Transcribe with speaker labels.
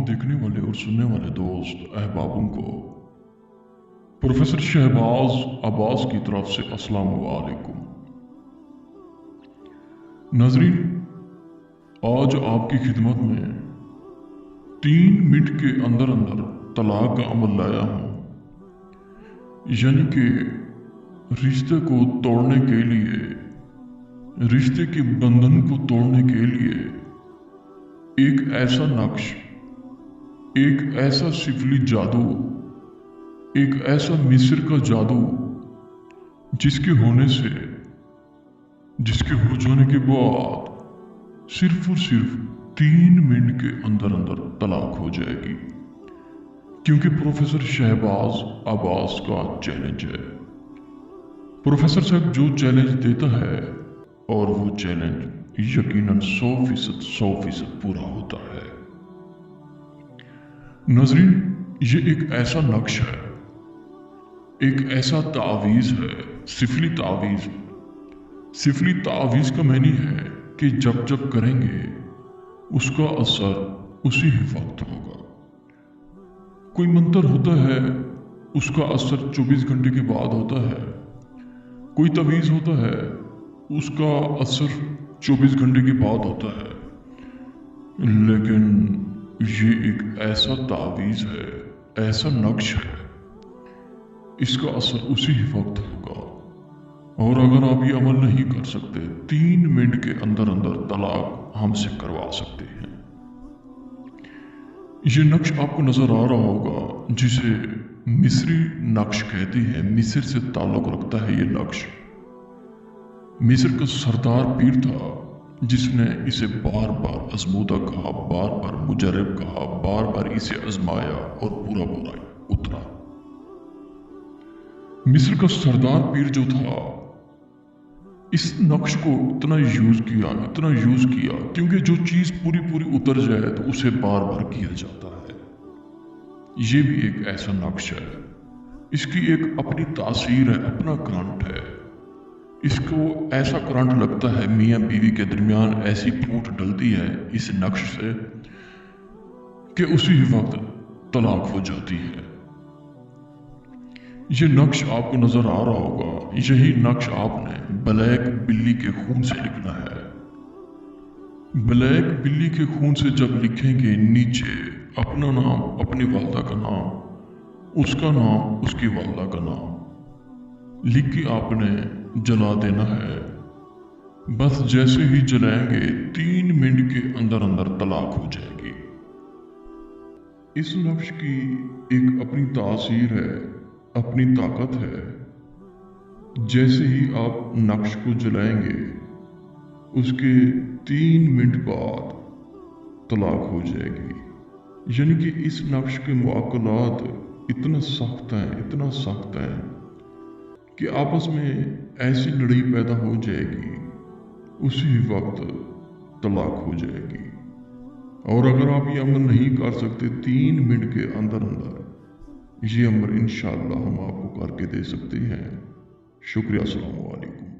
Speaker 1: तमाम देखने वाले और सुनने वाले दोस्त अहबाबों को प्रोफेसर शहबाज अब्बास की तरफ से अस्सलाम वालेकुम। नाज़रीन, आज आपकी खिदमत में 3 मिनट के अंदर अंदर तलाक का अमल लाया हूँ, यानी कि रिश्ते को तोड़ने के लिए, रिश्ते के बंधन को तोड़ने के लिए एक ऐसा नक्श, एक ऐसा सिफली जादू, एक ऐसा मिस्र का जादू जिसके होने से, जिसके हो जाने के बाद सिर्फ और सिर्फ 3 मिनट के अंदर अंदर तलाक हो जाएगी, क्योंकि प्रोफेसर शहबाज अब्बास का चैलेंज है। प्रोफेसर साहब जो चैलेंज देता है और वो चैलेंज यकीनन 100% पूरा होता है। नाज़रीन, ये एक ऐसा नक्श है, एक ऐसा तावीज़ है, सिफली तावीज़। सिफली तावीज़ का मानी है कि जब जब करेंगे उसका असर उसी ही वक्त होगा। कोई मंत्र होता है, उसका असर 24 घंटे के बाद होता है। कोई तवीज़ होता है, उसका असर 24 घंटे के बाद होता है। लेकिन ये एक ऐसा तावीज़ है, ऐसा नक्श है, इसका असर उसी ही वक्त होगा। और अगर आप ये अमल नहीं कर सकते, 3 मिनट के अंदर अंदर तलाक हमसे करवा सकते हैं। ये नक्श आपको नजर आ रहा होगा, जिसे मिस्री नक्श कहते हैं। मिस्र से ताल्लुक रखता है ये नक्श। मिस्र का सरदार पीर था जिसने इसे बार बार आजमूदा कहा, बार बार मुजरब कहा, बार बार इसे आजमाया और पूरा पूरा उतरा। मिस्र का सरदार पीर जो था, इस नक्श को इतना यूज किया, क्योंकि जो चीज पूरी पूरी उतर जाए तो उसे बार बार किया जाता है। ये भी एक ऐसा नक्श है, इसकी एक अपनी तासीर है, अपना करंट है। इसको ऐसा करंट लगता है, मियाँ बीवी के दरमियान ऐसी फूट डलती है इस नक्श से कि उसी वक्त तलाक हो जाती है। ये नक्श आपको नजर आ रहा होगा, यही नक्श आपने ब्लैक बिल्ली के खून से लिखना है। ब्लैक बिल्ली के खून से जब लिखेंगे, नीचे अपना नाम, अपनी वालदा का नाम, उसका नाम, उसकी वालदा का नाम लिख के आपने जला देना है। बस जैसे ही जलाएंगे 3 मिनट के अंदर अंदर तलाक हो जाएगी। इस नक्श की एक अपनी तासीर है, अपनी ताकत है। जैसे ही आप नक्श को जलाएंगे, उसके 3 मिनट बाद तलाक हो जाएगी। यानी कि इस नक्श के मुआक्कलात इतना सख्त हैं कि आपस में ऐसी लड़ाई पैदा हो जाएगी, उसी वक्त तलाक हो जाएगी। और अगर आप ये अमल नहीं कर सकते 3 मिनट के अंदर अंदर, ये अमर इंशाअल्लाह हम आपको करके दे सकते हैं। शुक्रिया। अस्सलाम वालेकुम।